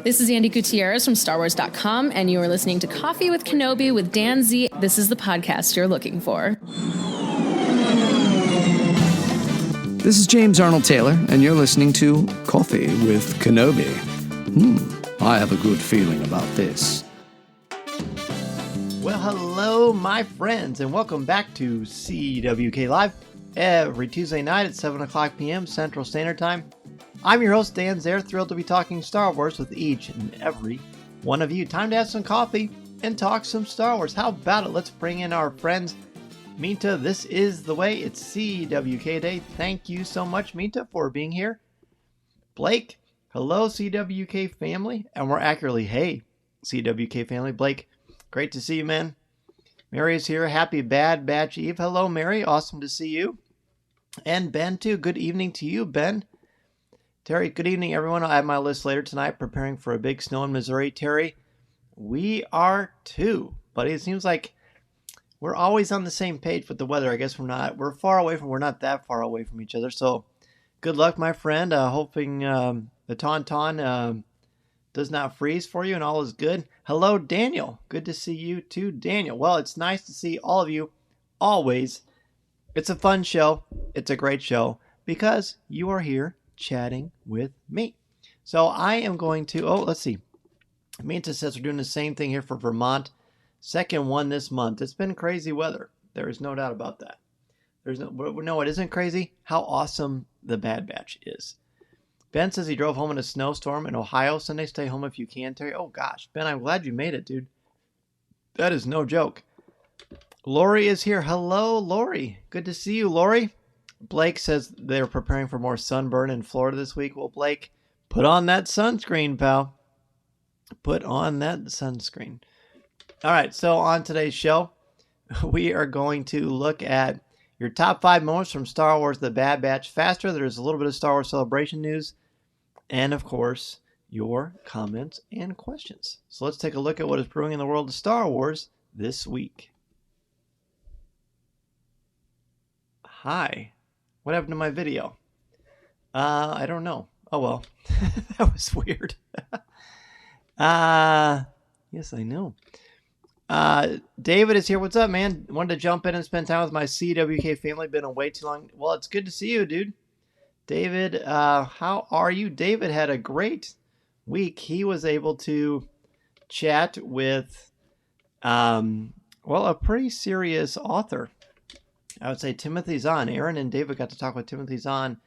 This is Andy Gutierrez from StarWars.com, and you are listening to Coffee with Kenobi with Dan Z. This is the podcast you're looking for. This is James Arnold Taylor, and you're listening to Coffee with Kenobi. I have a good feeling about this. Well, hello, my friends, and welcome back to CWK Live every Tuesday night at 7 o'clock p.m. Central Standard Time. I'm your host, Dan Zare, thrilled to be talking Star Wars with each and every one of you. Time to have some coffee and talk some Star Wars. How about it? Let's bring in our friends. Minta, this is the way. It's CWK Day. Thank you so much, Minta, for being here. Blake, hello, CWK family. And more accurately, hey, CWK family. Blake, great to see you, man. Mary is here. Happy Bad Batch Eve. Hello, Mary. Awesome to see you. And Ben, too. Good evening to you, Ben. Terry, good evening, everyone. I'll have my list later tonight, preparing for a big snow in Missouri. Terry, we are too, buddy. It seems like we're always on the same page with the weather. I guess we're not. We're not that far away from each other. So good luck, my friend. Hoping the Tauntaun does not freeze for you and all is good. Hello, Daniel. Good to see you too, Daniel. Well, it's nice to see all of you always. It's a fun show. It's a great show because you are here chatting with me. So I am going to, let's see. Minta says we're doing the same thing here for Vermont. Second one this month. It's been crazy weather. There is no doubt about that. No, it isn't crazy. How awesome the Bad Batch is. Ben says he drove home in a snowstorm in Ohio Sunday. Stay home if you can, Terry. Oh gosh, Ben, I'm glad you made it, dude. That is no joke. Lori is here. Hello, Lori. Good to see you, Lori. Blake says they're preparing for more sunburn in Florida this week. Well, Blake, put on that sunscreen, pal. Put on that sunscreen. All right, so on today's show, we are going to look at your top 5 moments from Star Wars The Bad Batch faster. There's a little bit of Star Wars Celebration news. And, of course, your comments and questions. So let's take a look at what is brewing in the world of Star Wars this week. Hi. What happened to my video? I don't know. Oh, well. That was weird. Yes, I know. David is here. What's up, man? Wanted to jump in and spend time with my CWK family. Been away too long. Well, it's good to see you, dude. David, how are you? David had a great week. He was able to chat with, a pretty serious author. I would say Timothy Zahn. Aaron and David got to talk with Timothy Zahn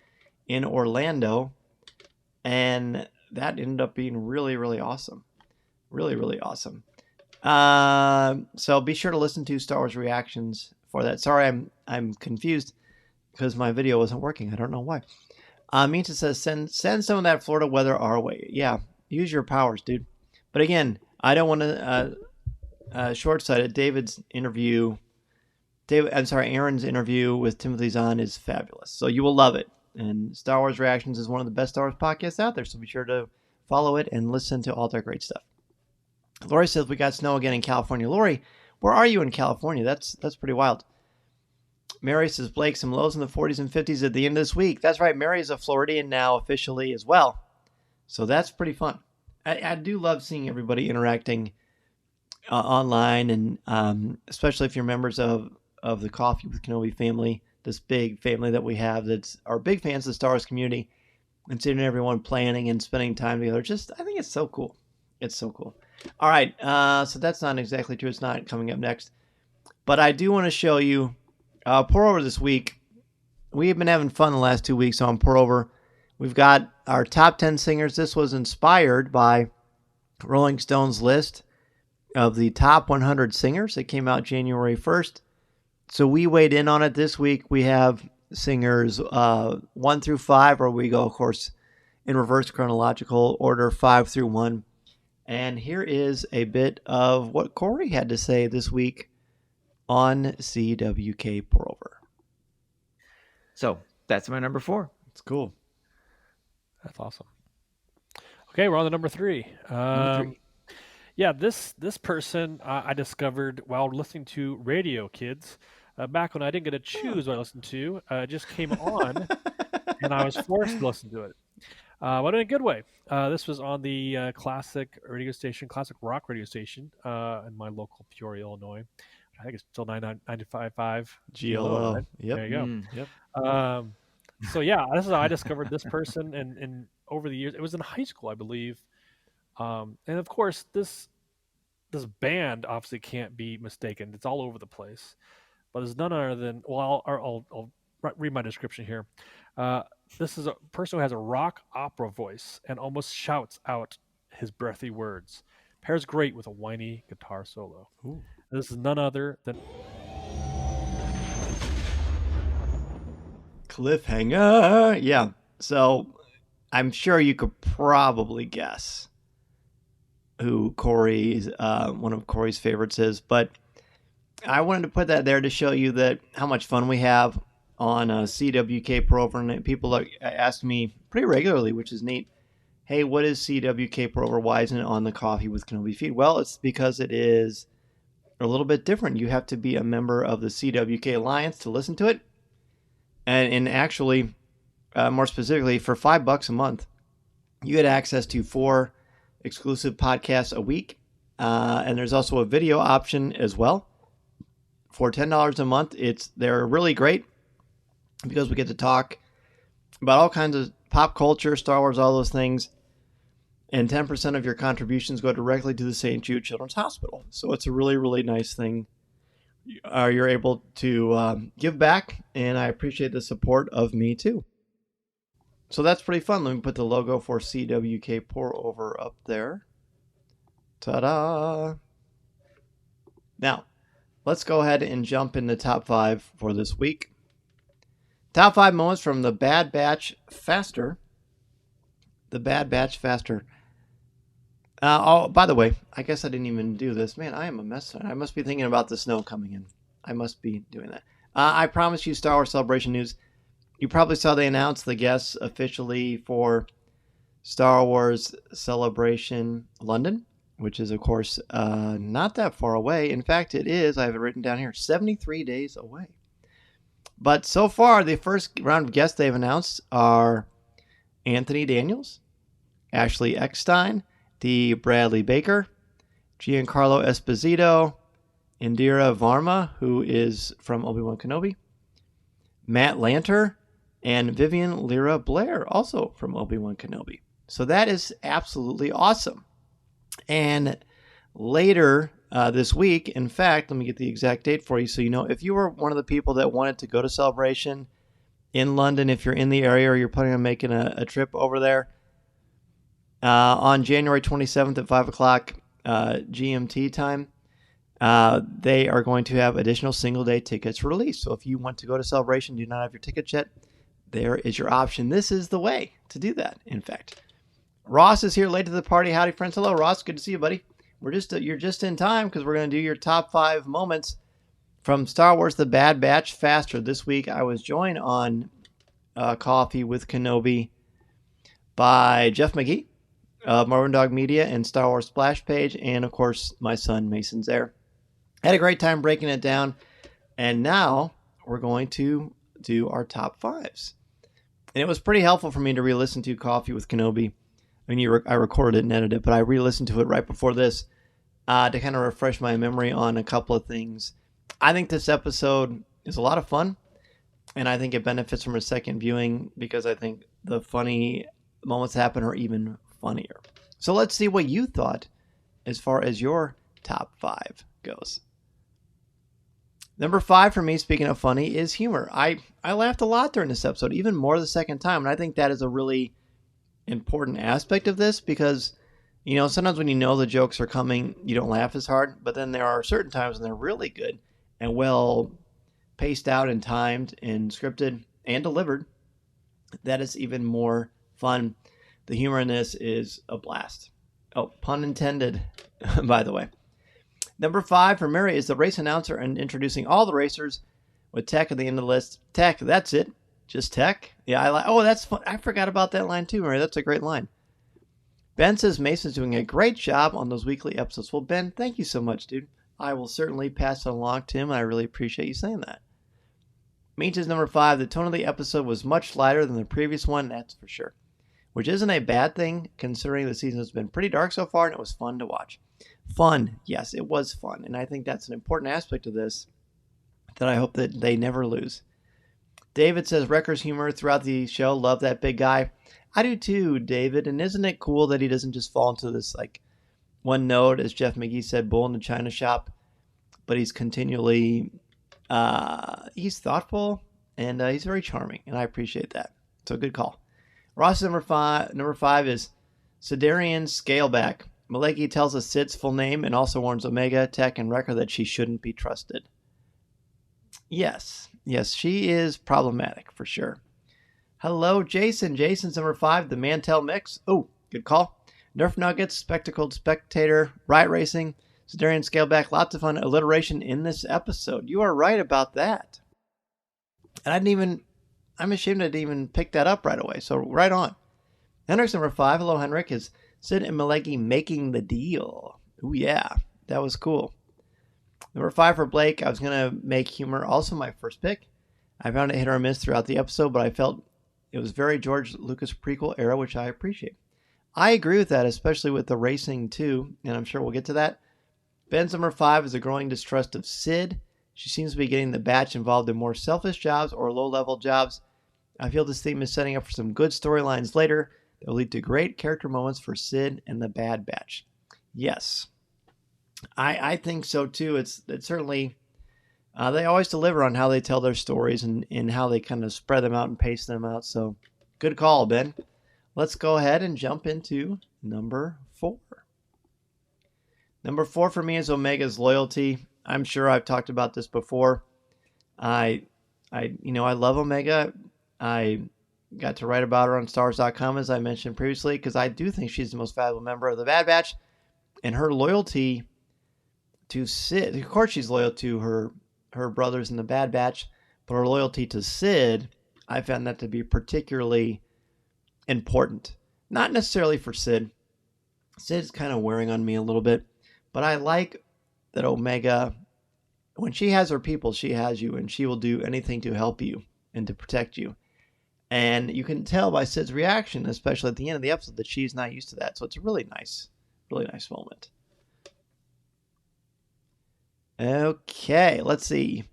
in Orlando, and that ended up being really, really awesome. Really, really awesome. So be sure to listen to Star Wars Reactions for that. Sorry, I'm confused because my video wasn't working. I don't know why. Minta says, send some of that Florida weather our way. Yeah, use your powers, dude. But again, I don't want to short-sighted. Aaron's interview with Timothy Zahn is fabulous. So you will love it. And Star Wars Reactions is one of the best Star Wars podcasts out there. So be sure to follow it and listen to all their great stuff. Lori says we got snow again in California. Lori, where are you in California? That's pretty wild. Mary says, Blake, some lows in the 40s and 50s at the end of this week. That's right. Mary is a Floridian now officially as well. So that's pretty fun. I do love seeing everybody interacting online, and especially if you're members of the Coffee with Kenobi family, this big family that we have that's our big fans of the Star Wars community, and seeing everyone planning and spending time together. I think it's so cool. It's so cool. All right, so that's not exactly true. It's not coming up next. But I do want to show you Pour Over this week. We've been having fun the last 2 weeks on Pour Over. We've got our top 10 singers. This was inspired by Rolling Stone's list of the top 100 singers. It came out January 1st. So we weighed in on it this week. We have singers 1 through 5, or we go, of course, in reverse chronological order, 5 through 1. And here is a bit of what Corey had to say this week on CWK Pour Over. So that's my number 4. It's cool. That's awesome. Okay, we're on to number 3. Yeah, this person I discovered while listening to Radio Kids. Back when I didn't get to choose what I listened to, it just came on, and I was forced to listen to it. but in a good way. This was on the classic rock radio station in my local Peoria, Illinois. I think it's still 95.5 GLO, GLO. right? Yep. There you go. Yep. So yeah, this is how I discovered this person, and over the years, it was in high school, I believe. And of course, this band obviously can't be mistaken. It's all over the place, but it's none other than I'll read my description here. This is a person who has a rock opera voice and almost shouts out his breathy words. Pairs great with a whiny guitar solo. Ooh. This is none other than Cliffhanger. Yeah. So I'm sure you could probably guess who Corey's one of Corey's favorites is, but I wanted to put that there to show you that how much fun we have on CWK Pro Over. And people ask me pretty regularly, which is neat. Hey, what is CWK Pro Over? Why isn't it on the Coffee with Kenobi feed? Well, it's because it is a little bit different. You have to be a member of the CWK Alliance to listen to it. And actually, more specifically, for $5 a month, you get access to 4 exclusive podcasts a week. And there's also a video option as well. For $10 a month, they're really great because we get to talk about all kinds of pop culture, Star Wars, all those things. And 10% of your contributions go directly to the St. Jude Children's Hospital. So it's a really, really nice thing. You're able to give back, and I appreciate the support of me too. So that's pretty fun. Let me put the logo for CWK Pour Over up there. Ta-da! Now, let's go ahead and jump in the top 5 for this week. Top 5 moments from the Bad Batch Faster. The Bad Batch Faster. By the way, I guess I didn't even do this. Man, I am a mess. I must be thinking about the snow coming in. I must be doing that. I promised you Star Wars Celebration news. You probably saw they announced the guests officially for Star Wars Celebration London, which is, of course, not that far away. In fact, it is, I have it written down here, 73 days away. But so far, the first round of guests they've announced are Anthony Daniels, Ashley Eckstein, D. Bradley Baker, Giancarlo Esposito, Indira Varma, who is from Obi-Wan Kenobi, Matt Lanter, and Vivian Lyra Blair, also from Obi-Wan Kenobi. So that is absolutely awesome. And later this week, in fact, let me get the exact date for you so you know, if you were one of the people that wanted to go to Celebration in London, if you're in the area or you're planning on making a trip over there, on January 27th at 5 o'clock GMT time, they are going to have additional single-day tickets released. So if you want to go to Celebration, do not have your tickets yet, there is your option. This is the way to do that, in fact. Ross is here late to the party. Howdy, friends. Hello, Ross. Good to see you, buddy. You're just in time because we're going to do your top 5 moments from Star Wars The Bad Batch Faster. This week, I was joined on Coffee with Kenobi by Jeff McGee of Marvin Dog Media and Star Wars Splash Page, and of course my son Mason's there. Had a great time breaking it down, and now we're going to do our top 5s. And it was pretty helpful for me to re-listen to Coffee with Kenobi. I mean, I recorded it and edited it, but I re-listened to it right before this to kind of refresh my memory on a couple of things. I think this episode is a lot of fun, and I think it benefits from a second viewing because I think the funny moments happen are even funnier. So let's see what you thought as far as your top 5 goes. Number 5 for me, speaking of funny, is humor. I laughed a lot during this episode, even more the second time, and I think that is a really important aspect of this because, you know, sometimes when you know the jokes are coming, you don't laugh as hard, but then there are certain times when they're really good and well paced out and timed and scripted and delivered. That is even more fun. The humor in this is a blast. Oh, pun intended, by the way. Number 5 for Mary is the race announcer and introducing all the racers with Tech at the end of the list. Tech, that's it. Just Tech. Yeah, oh, that's fun. I forgot about that line too, Mary. That's a great line. Ben says Mason's doing a great job on those weekly episodes. Well, Ben, thank you so much, dude. I will certainly pass it along to him. I really appreciate you saying that. Means is number 5. The tone of the episode was much lighter than the previous one, that's for sure. which isn't a bad thing considering the season has been pretty dark so far and it was fun to watch. Fun, yes, it was fun. And I think that's an important aspect of this that I hope that they never lose. David says Wrecker's humor throughout the show. Love that big guy. I do too, David. And isn't it cool that he doesn't just fall into this like one note, as Jeff McGee said, bull in the china shop, but he's continually, he's thoughtful and he's very charming, and I appreciate that. So good call. Ross number five is Sidarian Scaleback. Maleki tells us Sid's full name and also warns Omega, Tech, and Wrecker that she shouldn't be trusted. Yes, she is problematic for sure. Hello, Jason. Jason's number 5, the Mantel Mix. Oh, good call. Nerf Nuggets, Spectacled Spectator, Riot Racing, Sidarian Scaleback. Lots of fun alliteration in this episode. You are right about that. And I'm ashamed I didn't even pick that up right away. So right on. Henrik's number 5. Hello, Henrik. Is Sid and Maleki making the deal? Oh, yeah. That was cool. Number 5 for Blake. I was going to make humor also my first pick. I found it hit or miss throughout the episode, but I felt it was very George Lucas prequel era, which I appreciate. I agree with that, especially with the racing too, and I'm sure we'll get to that. Ben's number 5 is a growing distrust of Sid. She seems to be getting the batch involved in more selfish jobs or low-level jobs. I feel this theme is setting up for some good storylines later that will lead to great character moments for Sid and the Bad Batch. Yes. I think so too. It's certainly they always deliver on how they tell their stories and how they kind of spread them out and pace them out. So good call, Ben. Let's go ahead and jump into number 4. Number 4 for me is Omega's loyalty. I'm sure I've talked about this before. I love Omega. I got to write about her on Stars.com, as I mentioned previously, because I do think she's the most valuable member of the Bad Batch, and her loyalty to Sid. Of course, she's loyal to her brothers in the Bad Batch, but her loyalty to Sid, I found that to be particularly important. Not necessarily for Sid. Sid's kind of wearing on me a little bit, but I like that Omega, when she has her people, she has you, and she will do anything to help you and to protect you. And you can tell by Sid's reaction, especially at the end of the episode, that she's not used to that. So it's a really nice moment. Okay, let's see.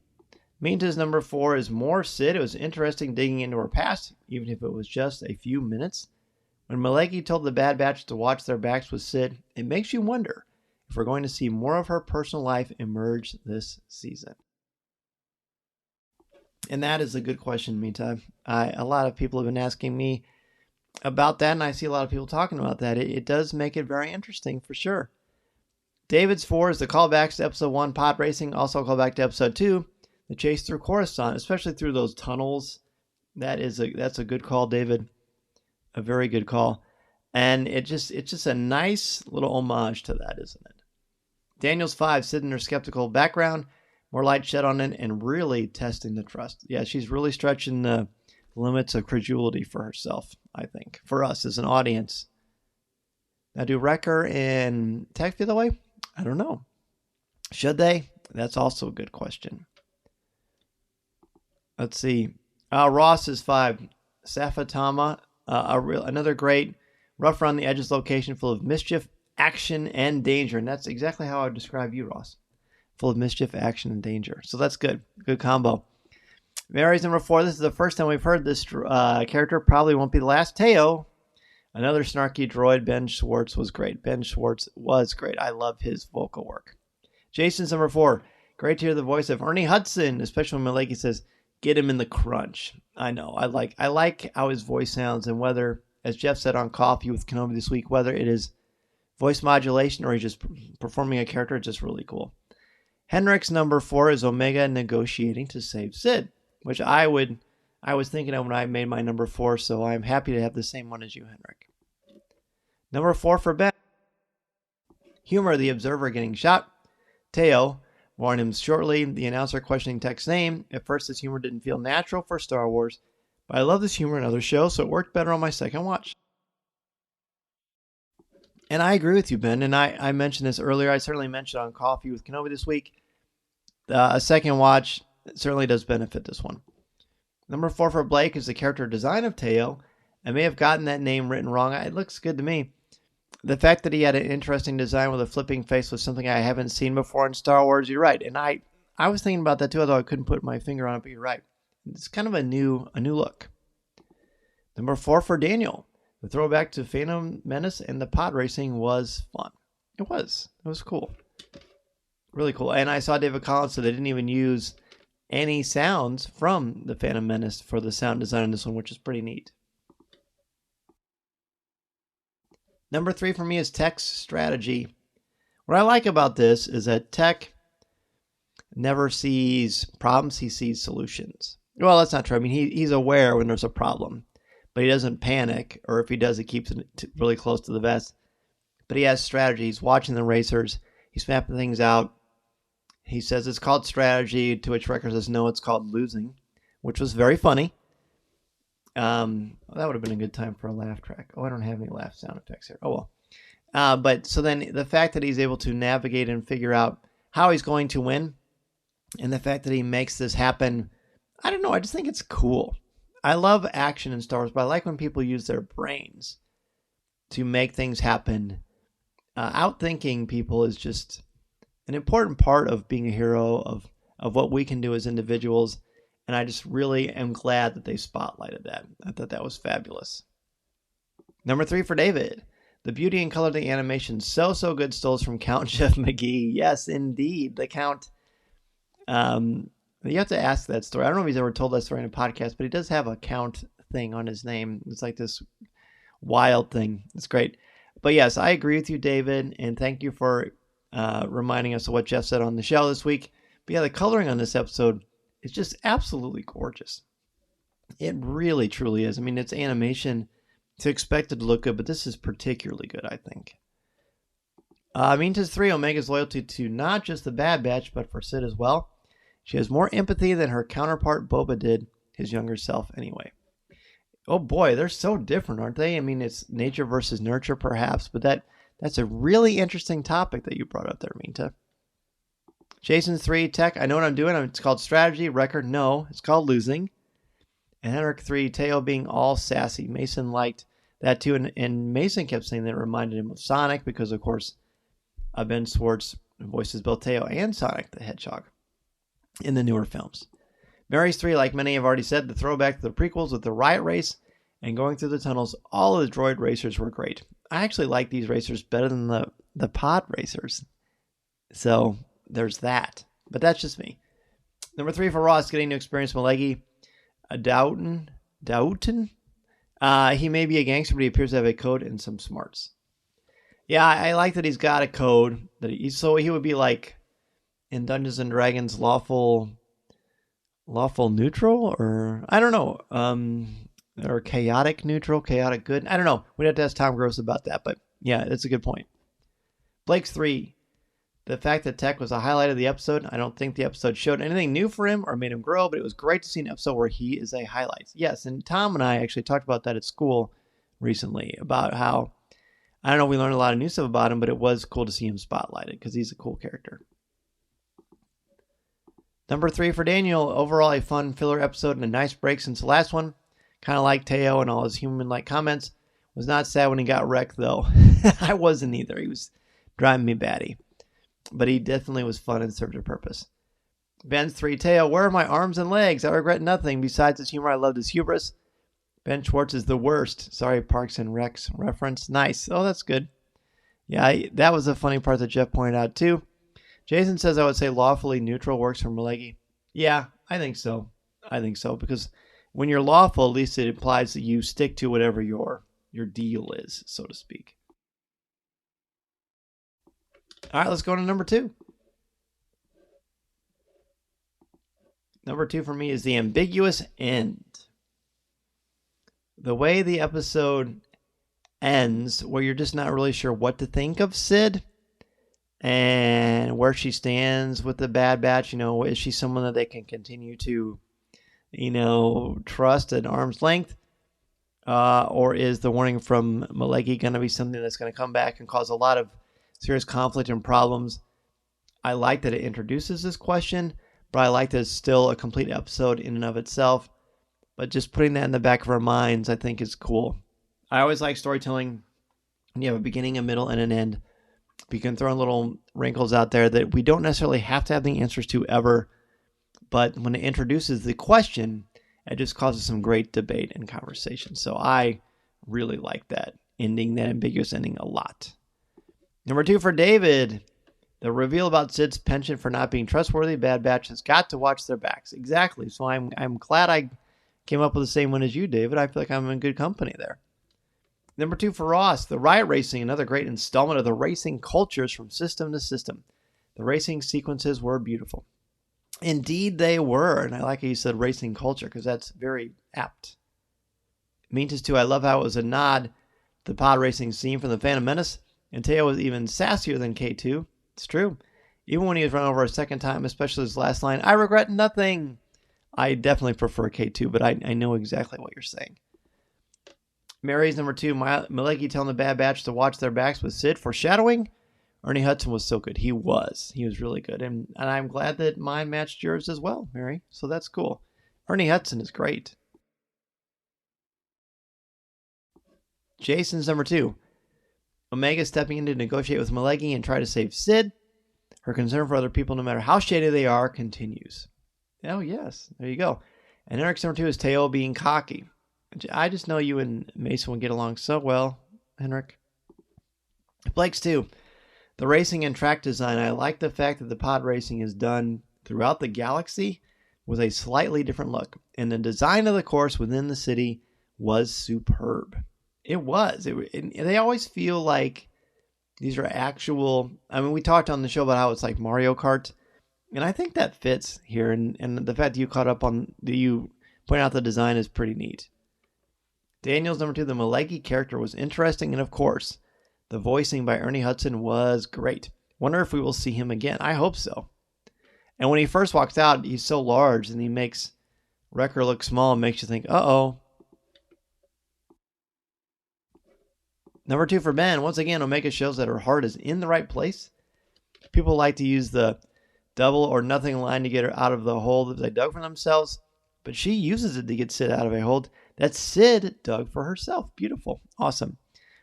Minta's number 4 is more Sid. It was interesting digging into her past, even if it was just a few minutes. When Maleki told the Bad Batch to watch their backs with Sid, it makes you wonder if we're going to see more of her personal life emerge this season. And that is a good question, Minta. A lot of people have been asking me about that, and I see a lot of people talking about that. It does make it very interesting, for sure. David's 4 is the callbacks to episode 1, pod racing. Also a callback to episode 2, the chase through Coruscant, especially through those tunnels. That's a good call, David. A very good call. And it's just a nice little homage to that, isn't it? Daniel's 5, Sid in her skeptical background, more light shed on it, and really testing the trust. Yeah, she's really stretching the limits of credulity for herself, I think, for us as an audience. Now, do Wrecker and Tech feel that way? I don't know. Should they? That's also a good question. Let's see. Ross is 5. Safatama, another great rough around the edges location full of mischief, action, and danger. And that's exactly how I would describe you, Ross. Full of mischief, action, and danger. So that's good. Good combo. Mary's number 4. This is the first time we've heard this character. Probably won't be the last. Teo. Another snarky droid. Ben Schwartz was great. Ben Schwartz was great. I love his vocal work. Jason's number 4. Great to hear the voice of Ernie Hudson, especially when Maleki says, "Get him in the crunch." I know. I like how his voice sounds, and whether, as Jeff said on Coffee with Kenobi this week, whether it is voice modulation or he's just performing a character, it's just really cool. Henrik's number 4 is Omega negotiating to save Sid, which I was thinking of when I made my number 4, so I'm happy to have the same one as you, Henrik. Number 4 for Ben. Humor, the observer getting shot. Teo, more on him shortly. The announcer questioning Tech's name. At first, this humor didn't feel natural for Star Wars, but I love this humor in other shows, so it worked better on my second watch. And I agree with you, Ben, and I mentioned this earlier. I certainly mentioned on Coffee with Kenobi this week. A second watch certainly does benefit this one. Number 4 for Blake is the character design of Teo I may have gotten that name written wrong. It looks good to me. The fact that he had an interesting design with a flipping face was something I haven't seen before in Star Wars. You're right. And I was thinking about that too, although I couldn't put my finger on it, but you're right. It's kind of a new look. Number 4 for Daniel. The throwback to Phantom Menace and the pod racing was fun. It was cool. Really cool. And I saw David Collins said they didn't even use any sounds from the Phantom Menace for the sound design in this one, which is pretty neat. Number 3 for me is Tech's strategy. What I like about this is that Tech never sees problems, he sees solutions. Well, that's not true. I mean, he's aware when there's a problem, but he doesn't panic, or if he does, he keeps it really close to the vest. But he has strategy. He's watching the racers. He's mapping things out. He says it's called strategy, to which Wrecker says, no, it's called losing, which was very funny. That would have been a good time for a laugh track. Oh, I don't have any laugh sound effects here. Oh, well. But so then the fact that he's able to navigate and figure out how he's going to win, and the fact that he makes this happen, I don't know. I just think it's cool. I love action in Star Wars, but I like when people use their brains to make things happen. Outthinking people is just an important part of being a hero, of what we can do as individuals. And I just really am glad that they spotlighted that. I thought that was fabulous. Number 3 for David. The beauty and color of the animation, so good, stole from Count Jeff McGee. Yes, indeed. The Count. You have to ask that story. I don't know if he's ever told that story in a podcast, but he does have a Count thing on his name. It's like this wild thing. It's great. But yes, I agree with you, David, and thank you for reminding us of what Jeff said on the show this week. But yeah, the coloring on this episode is just absolutely gorgeous. It really, truly is. I mean, it's animation to expect it to look good, but this is particularly good, I think. Means 3, Omega's loyalty to not just the Bad Batch, but for Sid as well. She has more empathy than her counterpart Boba did, his younger self anyway. Oh boy, they're so different, aren't they? I mean, it's nature versus nurture, perhaps, but that's a really interesting topic that you brought up there, Minta. Jason's 3, Tech, I know what I'm doing. It's called strategy. Record, no, it's called losing. And Henrik 3, Teo being all sassy. Mason liked that too, and Mason kept saying that it reminded him of Sonic because, of course, Ben Schwartz voices both Teo and Sonic the Hedgehog in the newer films. Mary's 3, like many have already said, the throwback to the prequels with the riot race and going through the tunnels. All of the droid racers were great. I actually like these racers better than the pod racers. So there's that. But that's just me. Number 3 for Ross, getting to experience Malegi. Doughton? He may be a gangster, but he appears to have a code and some smarts. Yeah, I like that he's got a code. So he would be like in Dungeons and Dragons lawful neutral, or I don't know, or chaotic neutral, chaotic good. I don't know. We'd have to ask Tom Gross about that, but yeah, that's a good point. Blake's 3, the fact that Tech was a highlight of the episode. I don't think the episode showed anything new for him or made him grow, but it was great to see an episode where he is a highlight. Yes, and Tom and I actually talked about that at school recently, about how, I don't know, we learned a lot of new stuff about him, but it was cool to see him spotlighted because he's a cool character. Number 3 for Daniel, overall a fun filler episode and a nice break since the last one. Kind of like Teo and all his human-like comments. Was not sad when he got wrecked, though. I wasn't either. He was driving me batty. But he definitely was fun and served a purpose. Ben's 3, Teo, where are my arms and legs? I regret nothing. Besides his humor, I loved his hubris. Ben Schwartz is the worst. Sorry, Parks and Recs reference. Nice. Oh, that's good. Yeah, that was a funny part that Jeff pointed out, too. Jason says I would say lawfully neutral works for Malegi. Yeah, I think so. Because when you're lawful, at least it implies that you stick to whatever your deal is, so to speak. All right, let's go to number 2. Number 2 for me is the ambiguous end. The way the episode ends, where you're just not really sure what to think of Sid and where she stands with the Bad Batch. Is she someone that they can continue to, trust at arm's length? Or is the warning from Malegi going to be something that's going to come back and cause a lot of serious conflict and problems? I like that it introduces this question, but I like that it's still a complete episode in and of itself. but just putting that in the back of our minds, I think is cool. I always like storytelling when you have a beginning, a middle, and an end. You can throw in little wrinkles out there that we don't necessarily have to have the answers to ever, but when it introduces the question, it just causes some great debate and conversation. So I really like that ending, that ambiguous ending, a lot. Number 2 for David. The reveal about Sid's penchant for not being trustworthy. Bad Batch has got to watch their backs. Exactly. So I'm glad I came up with the same one as you, David. I feel like I'm in good company there. Number 2 for Ross. The Riot Racing, another great installment of the racing cultures from system to system. The racing sequences were beautiful. Indeed they were. And I like how you said racing culture because that's very apt. Means too, I love how it was a nod to the pod racing scene from the Phantom Menace. And Teo was even sassier than K2. It's true. Even when he was run over a second time, especially his last line, I regret nothing. I definitely prefer K2, but I know exactly what you're saying. Mary's number 2, Maleki telling the Bad Batch to watch their backs with Sid. Foreshadowing. Ernie Hudson was so good. He was really good. And I'm glad that mine matched yours as well, Mary. So that's cool. Ernie Hudson is great. Jason's number 2. Omega stepping in to negotiate with Maleki and try to save Sid. Her concern for other people, no matter how shady they are, continues. Oh, yes. There you go. And Eric's number 2 is Teo being cocky. I just know you and Mason would get along so well, Henrik. Blake's 2. The racing and track design. I like the fact that the pod racing is done throughout the galaxy with a slightly different look. And the design of the course within the city was superb. It was. They always feel like these are actual. I mean, we talked on the show about how it's like Mario Kart, and I think that fits here. And the fact that you caught up on you point out the design is pretty neat. Daniel's number 2. The Maleki character was interesting, and of course, the voicing by Ernie Hudson was great. Wonder if we will see him again. I hope so. And when he first walks out, he's so large, and he makes Wrecker look small and makes you think, uh-oh. Number 2 for Ben. Once again, Omega shows that her heart is in the right place. People like to use the double or nothing line to get her out of the hole that they dug for themselves, but she uses it to get Sid out of a hole that Sid dug for herself. Beautiful. Awesome.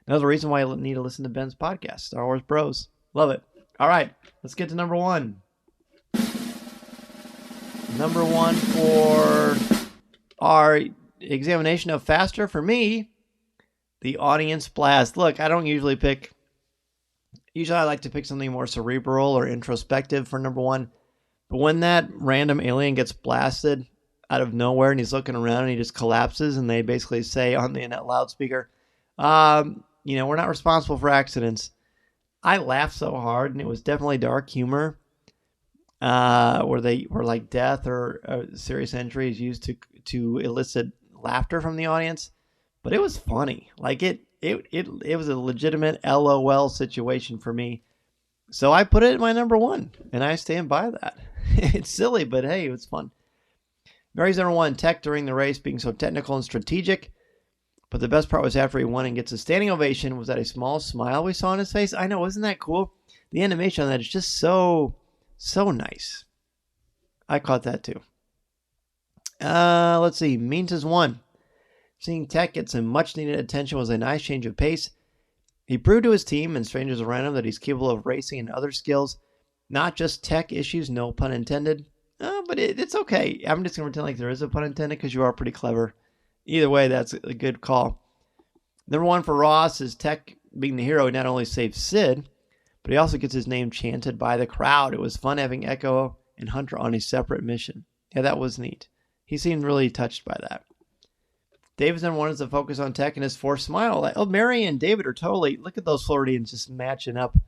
Another reason why you need to listen to Ben's podcast, Star Wars Bros. Love it. All right, let's get to number 1. Number 1 for our examination of Faster, for me, the audience blast. Look, I don't usually pick. Usually I like to pick something more cerebral or introspective for number 1. But when that random alien gets blasted out of nowhere and he's looking around and he just collapses and they basically say on the loudspeaker, we're not responsible for accidents. I laughed so hard, and it was definitely dark humor where like death or a serious injury is used to elicit laughter from the audience. But it was funny. Like it was a legitimate LOL situation for me. So I put it at my number 1, and I stand by that. It's silly, but hey, it was fun. Mary's number 1, Tech during the race being so technical and strategic. But the best part was after he won and gets a standing ovation was that a small smile we saw on his face. I know, isn't that cool? The animation on that is just so nice. I caught that too. Let's see. Means is 1. Seeing Tech get some much-needed attention was a nice change of pace. He proved to his team and strangers around him that he's capable of racing and other skills, not just tech issues, no pun intended. But it's okay. I'm just going to pretend like there is a pun intended because you are pretty clever. Either way, that's a good call. Number 1 for Ross is Tech being the hero. He not only saves Sid, but he also gets his name chanted by the crowd. It was fun having Echo and Hunter on a separate mission. Yeah, that was neat. He seemed really touched by that. David's number 1 is to focus on Tech and his forced smile. Like, Mary and David are totally, look at those Floridians just matching up.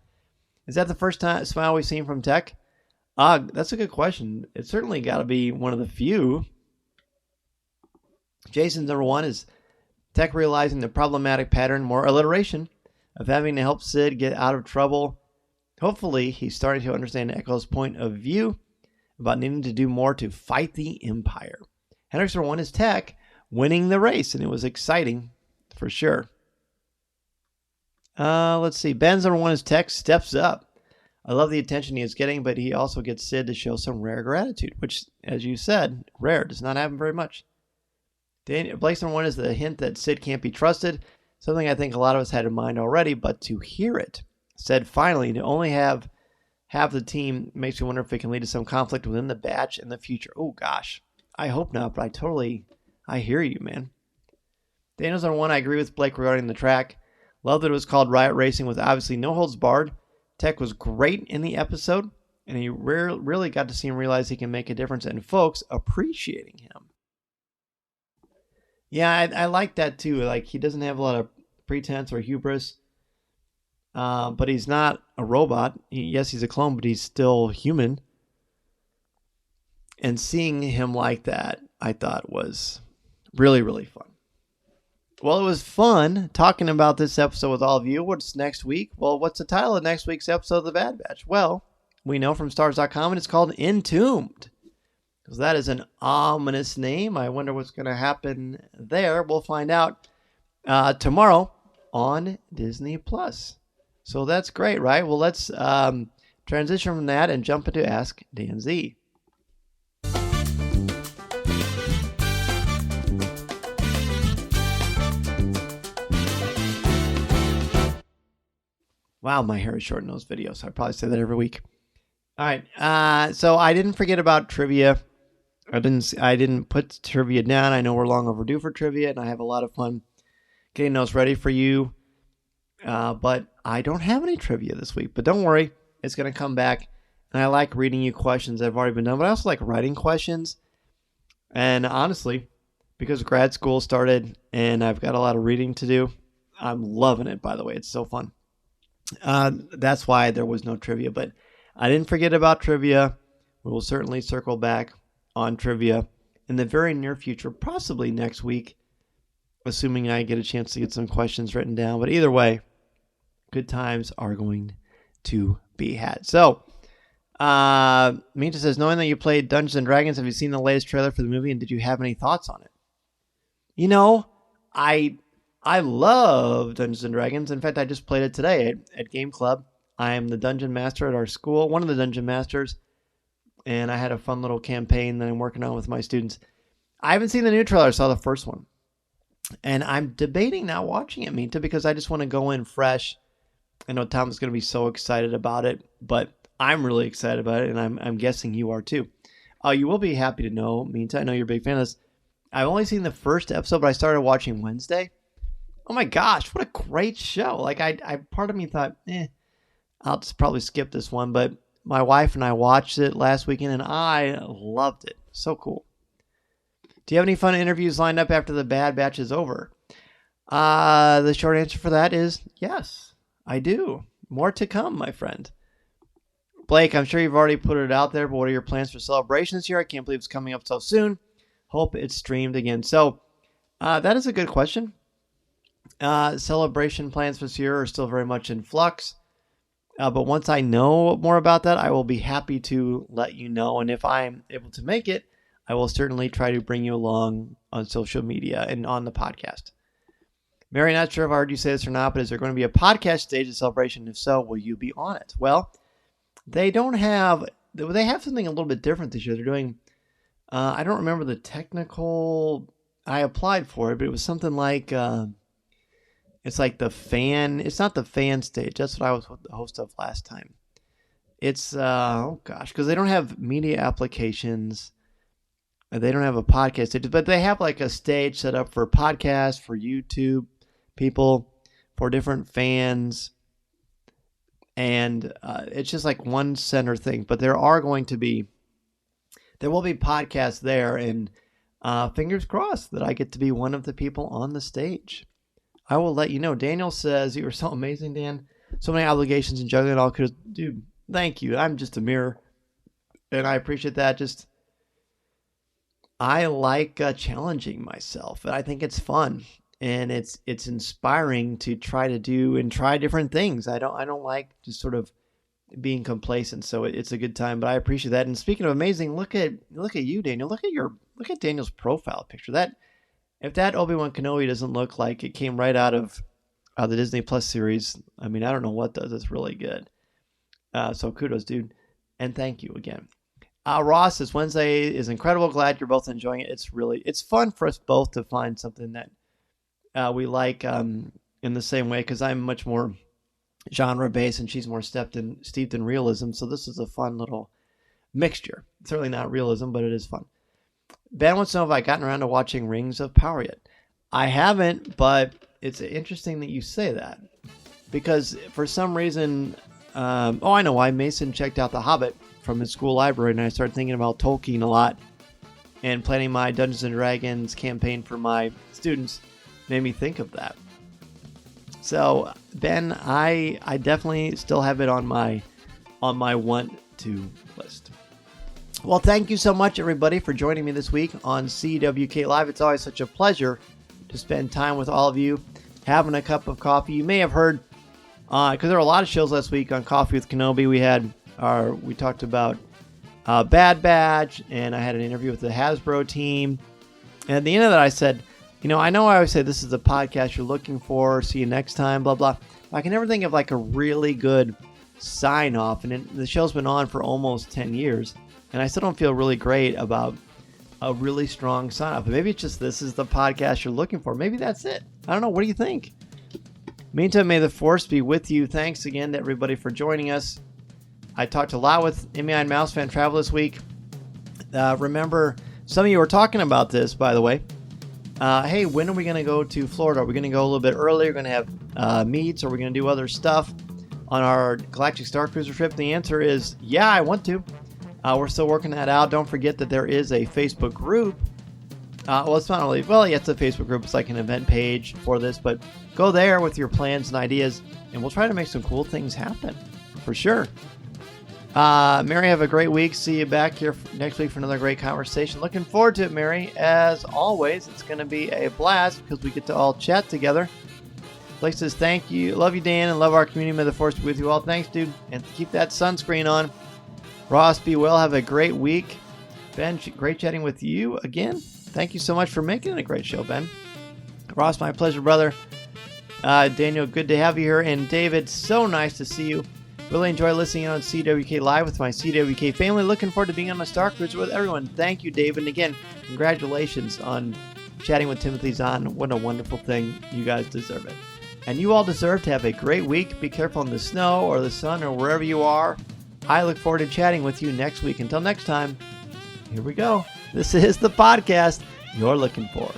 Is that the first time smile we've seen from Tech? That's a good question. It's certainly got to be one of the few. Jason's number 1 is Tech realizing the problematic pattern, more alliteration, of having to help Sid get out of trouble. Hopefully, he's starting to understand Echo's point of view about needing to do more to fight the Empire. Henrik's number 1 is Tech winning the race, and it was exciting for sure. Let's see. Ben's number 1 is Tech steps up. I love the attention he is getting, but he also gets Sid to show some rare gratitude, which, as you said, rare. Does not happen very much. Blake's number 1 is the hint that Sid can't be trusted. Something I think a lot of us had in mind already, but to hear it said finally to only have half the team makes me wonder if it can lead to some conflict within the batch in the future. Oh gosh, I hope not, but I hear you, man. Daniel's number 1, I agree with Blake regarding the track. Love that it was called Riot Racing with obviously no holds barred. Tech was great in the episode, and he really got to see him realize he can make a difference and folks appreciating him. Yeah, I like that too. Like, he doesn't have a lot of pretense or hubris, but he's not a robot. Yes, he's a clone, but he's still human. And seeing him like that, I thought was really, really fun. Well, it was fun talking about this episode with all of you. What's next week? Well, what's the title of next week's episode of The Bad Batch? Well, we know from Stars.com, and it's called Entombed. Because that is an ominous name. I wonder what's going to happen there. We'll find out tomorrow on Disney+. So that's great, right? Well, let's transition from that and jump into Ask Dan Z. Wow, my hair is short in those videos. I probably say that every week. All right, so I didn't forget about trivia. I didn't put trivia down. I know we're long overdue for trivia, and I have a lot of fun getting those ready for you. But I don't have any trivia this week. But don't worry, it's going to come back. And I like reading you questions that have already been done, but I also like writing questions. And honestly, because grad school started and I've got a lot of reading to do, I'm loving it, by the way. It's so fun. That's why there was no trivia. But I didn't forget about trivia. We will certainly circle back on trivia in the very near future, possibly next week, assuming I get a chance to get some questions written down. But either way, good times are going to be had. So, Minta says, knowing that you played Dungeons and Dragons, have you seen the latest trailer for the movie, and did you have any thoughts on it? You know, I love Dungeons and Dragons. In fact, I just played it today at Game Club. I am the dungeon master at our school, one of the dungeon masters, and I had a fun little campaign that I'm working on with my students. I haven't seen the new trailer. I saw the first one. And I'm debating not watching it, Minta, because I just want to go in fresh. I know Tom's going to be so excited about it, but I'm really excited about it, and I'm guessing you are too. You will be happy to know, Minta, I know you're a big fan of this. I've only seen the first episode, but I started watching Wednesday. Oh my gosh, what a great show. Like, I part of me thought, I'll just probably skip this one, but my wife and I watched it last weekend, and I loved it. So cool. Do you have any fun interviews lined up after the Bad Batch is over? The short answer for that is yes, I do. More to come, my friend. Blake, I'm sure you've already put it out there, but what are your plans for Celebration this year? I can't believe it's coming up so soon. Hope it's streamed again. So that is a good question. Celebration plans for this year are still very much in flux. But once I know more about that, I will be happy to let you know. And if I'm able to make it, I will certainly try to bring you along on social media and on the podcast. Mary, not sure if I heard you say this or not, but is there going to be a podcast stage of Celebration? If so, will you be on it? Well, they have something a little bit different this year. They're doing, I don't remember the technical, I applied for it, but it was something like, it's like it's not the fan stage. That's what I was the host of last time. It's, because they don't have media applications. They don't have a podcast stage, but they have like a stage set up for podcasts, for YouTube people, for different fans. And it's just like one center thing. But there will be podcasts there, and fingers crossed that I get to be one of the people on the stage. I will let you know. Daniel says, you were so amazing, Dan. So many obligations and juggling it all. Dude, thank you. I'm just a mirror. And I appreciate that. I like challenging myself. I think it's fun. And it's inspiring to try different things. I don't like just sort of being complacent. So it's a good time. But I appreciate that. And speaking of amazing, look at you, Daniel. Look at Daniel's profile picture. If that Obi-Wan Kenobi doesn't look like it came right out of the Disney Plus series, I mean, I don't know what does. It's really good. So kudos, dude. And thank you again. Ross says Wednesday is incredible. Glad you're both enjoying it. It's fun for us both to find something that we like in the same way, because I'm much more genre based and she's more steeped in realism. So this is a fun little mixture. Certainly not realism, but it is fun. Ben wants to know if I've gotten around to watching Rings of Power yet. I haven't, but it's interesting that you say that, because for some reason, I know why. Mason checked out The Hobbit from his school library, and I started thinking about Tolkien a lot, and planning my Dungeons and Dragons campaign for my students made me think of that. So Ben, I definitely still have it on my want to list. Well, thank you so much, everybody, for joining me this week on CWK Live. It's always such a pleasure to spend time with all of you, having a cup of coffee. You may have heard, because there were a lot of shows last week on Coffee with Kenobi. We talked about Bad Batch, and I had an interview with the Hasbro team. And at the end of that, I said, I know I always say this is the podcast you're looking for. See you next time, blah, blah. I can never think of like a really good sign off. And the show's been on for almost 10 years. And I still don't feel really great about a really strong sign off. Maybe it's just this is the podcast you're looking for. Maybe that's it. I don't know. What do you think? Meantime, may the force be with you. Thanks again to everybody for joining us. I talked a lot with MEI and Mouse Fan Travel this week. Remember, some of you were talking about this, by the way. Hey, when are we going to go to Florida? Are we going to go a little bit early? Are we going to have meets? Or are we going to do other stuff on our Galactic Star Cruiser trip? The answer is, yeah, I want to. We're still working that out. Don't forget that there is a Facebook group. It's not really, it's a Facebook group. It's like an event page for this, but go there with your plans and ideas, and we'll try to make some cool things happen, for sure. Mary, have a great week. See you back here next week for another great conversation. Looking forward to it, Mary. As always, it's going to be a blast because we get to all chat together. Blake says, thank you. Love you, Dan, and love our community. May the force be with you all. Thanks, dude. And keep that sunscreen on. Ross, be well. Have a great week. Ben, great chatting with you again. Thank you so much for making it a great show, Ben. Ross, my pleasure, brother. Daniel, good to have you here. And David, so nice to see you. Really enjoy listening on CWK Live with my CWK family. Looking forward to being on the Star Cruiser with everyone. Thank you, David. And again, congratulations on chatting with Timothy Zahn. What a wonderful thing. You guys deserve it. And you all deserve to have a great week. Be careful in the snow or the sun or wherever you are. I look forward to chatting with you next week. Until next time, here we go. This is the podcast you're looking for.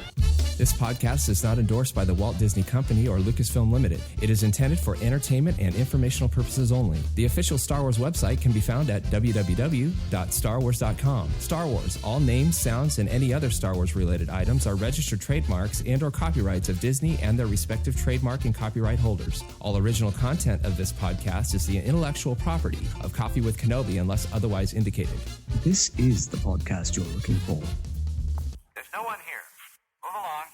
This podcast is not endorsed by the Walt Disney Company or Lucasfilm Limited. It is intended for entertainment and informational purposes only. The official Star Wars website can be found at www.starwars.com. Star Wars, all names, sounds, and any other Star Wars related items are registered trademarks and or copyrights of Disney and their respective trademark and copyright holders. All original content of this podcast is the intellectual property of Coffee with Kenobi unless otherwise indicated. This is the podcast you're looking for. There's no one here. Move along.